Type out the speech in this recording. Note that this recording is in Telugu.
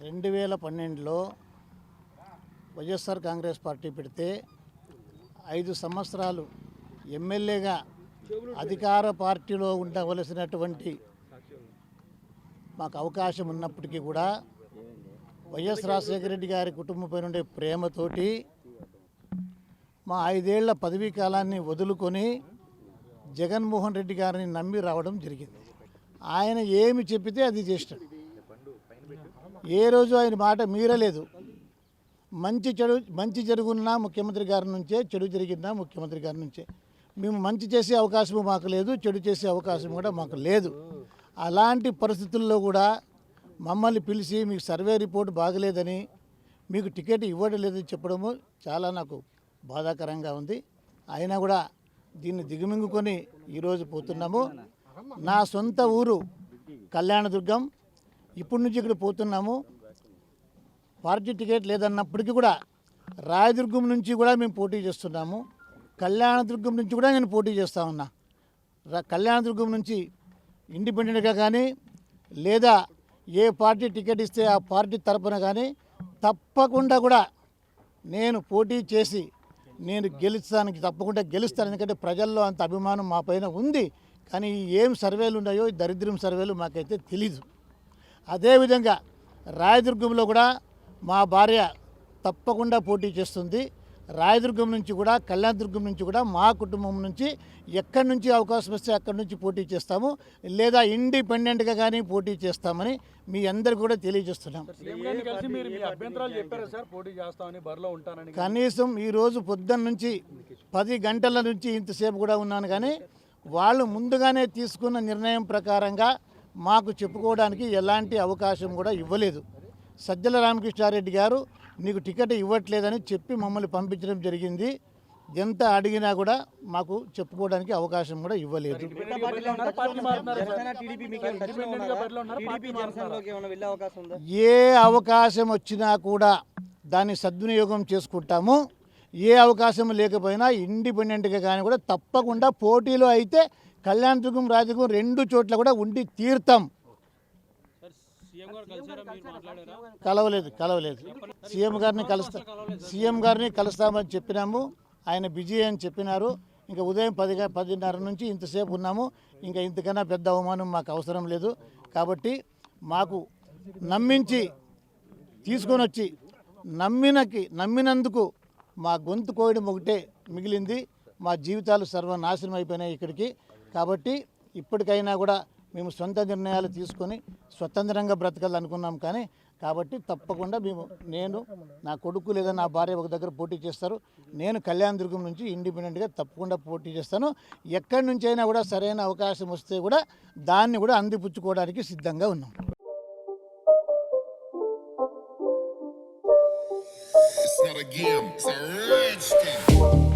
2012లో వైఎస్ఆర్ కాంగ్రెస్ పార్టీ పెడితే 5 సంవత్సరాలు ఎమ్మెల్యేగా అధికార పార్టీలో ఉండవలసినటువంటి మాకు అవకాశం ఉన్నప్పటికీ కూడా వైఎస్ రాజశేఖర రెడ్డి గారి కుటుంబంపై ఉండే ప్రేమతోటి మా 5 ఏళ్ల పదవీ కాలాన్ని వదులుకొని జగన్మోహన్ రెడ్డి గారిని నమ్మి రావడం జరిగింది. ఆయన ఏమి చెప్పితే అది చేస్తాడు. ఏ రోజు ఆయన మాట మీరలేదు. మంచి జరుగున్నా ముఖ్యమంత్రి గారి నుంచే, చెడు జరిగినా ముఖ్యమంత్రి గారి నుంచే. మేము మంచి చేసే అవకాశం మాకు లేదు, చెడు చేసే అవకాశం కూడా మాకు లేదు. అలాంటి పరిస్థితుల్లో కూడా మమ్మల్ని పిలిచి మీకు సర్వే రిపోర్ట్ బాగలేదని, మీకు టికెట్ ఇవ్వడం లేదని చెప్పడము చాలా నాకు బాధాకరంగా ఉంది. అయినా కూడా దీన్ని దిగమింగుకొని ఈరోజు పోతున్నాము. నా సొంత ఊరు కళ్యాణదుర్గం. ఇప్పటి నుంచి ఇక్కడ పోతున్నాము. పార్టీ టికెట్ లేదన్నప్పటికీ కూడా రాయదుర్గం నుంచి కూడా మేము పోటీ చేస్తున్నాము. కళ్యాణదుర్గం నుంచి కూడా నేను పోటీ చేస్తూ ఉన్నా. కళ్యాణదుర్గం నుంచి ఇండిపెండెంట్గా కానీ లేదా ఏ పార్టీ టికెట్ ఇస్తే ఆ పార్టీ తరపున కానీ తప్పకుండా కూడా నేను పోటీ చేసి నేను తప్పకుండా గెలుస్తాను. ఎందుకంటే ప్రజల్లో అంత అభిమానం మా పైన ఉంది. కానీ ఏం సర్వేలు ఉన్నాయో దరిద్రం సర్వేలు మాకైతే తెలీదు. అదేవిధంగా రాయదుర్గంలో కూడా మా భార్య తప్పకుండా పోటీ చేస్తుంది. రాయదుర్గం నుంచి కూడా కళ్యాణదుర్గం నుంచి కూడా మా కుటుంబం నుంచి ఎక్కడి నుంచి అవకాశం వస్తే అక్కడి నుంచి పోటీ చేస్తాము, లేదా ఇండిపెండెంట్గా కానీ పోటీ చేస్తామని మీ అందరికీ కూడా తెలియజేస్తున్నాం. కనీసం ఈరోజు పొద్దున్న నుంచి 10 గంటల నుంచి ఇంతసేపు కూడా ఉన్నాను. కానీ వాళ్ళు ముందుగానే తీసుకున్న నిర్ణయం ప్రకారంగా మాకు చెప్పుకోవడానికి ఎలాంటి అవకాశం కూడా ఇవ్వలేదు. సజ్జల రామకృష్ణారెడ్డి గారు నీకు టికెట్ ఇవ్వట్లేదని చెప్పి మమ్మల్ని పంపించడం జరిగింది. ఎంత అడిగినా కూడా మాకు చెప్పుకోవడానికి అవకాశం కూడా ఇవ్వలేదు. ఏ అవకాశం వచ్చినా కూడా దాన్ని సద్వినియోగం చేసుకుంటాము. ఏ అవకాశం లేకపోయినా ఇండిపెండెంట్గా కానీ కూడా తప్పకుండా పోటీలో అయితే కళ్యాణదుర్గం రాజదుర్గం 2 చోట్ల కూడా ఉండి తీర్థం. కలవలేదు. సీఎం గారిని కలుస్తామని చెప్పినాము. ఆయన బిజీ అని చెప్పినారు. ఇంకా ఉదయం 10:30 నుంచి ఇంతసేపు ఉన్నాము. ఇంకా ఇంతకన్నా పెద్ద అవమానం మాకు అవసరం లేదు. కాబట్టి మాకు నమ్మించి తీసుకొని వచ్చి నమ్మినందుకు మా గొంతు కోయడం ఒకటే మిగిలింది. మా జీవితాలు సర్వనాశనం అయిపోయినాయి ఇక్కడికి. కాబట్టి ఇప్పటికైనా కూడా మేము సొంత నిర్ణయాలు తీసుకొని స్వతంత్రంగా బ్రతకాలనుకున్నాం. కాబట్టి తప్పకుండా నేను నా కొడుకు లేదా నా భార్య ఒక దగ్గర పోటీ చేస్తారు. నేను కళ్యాణదుర్గం నుంచి ఇండిపెండెంట్గా తప్పకుండా పోటీ చేస్తాను. ఎక్కడి నుంచి అయినా కూడా సరైన అవకాశం వస్తే కూడా దాన్ని కూడా అందిపుచ్చుకోవడానికి సిద్ధంగా ఉన్నాం. It's not a game, it's a rich thing.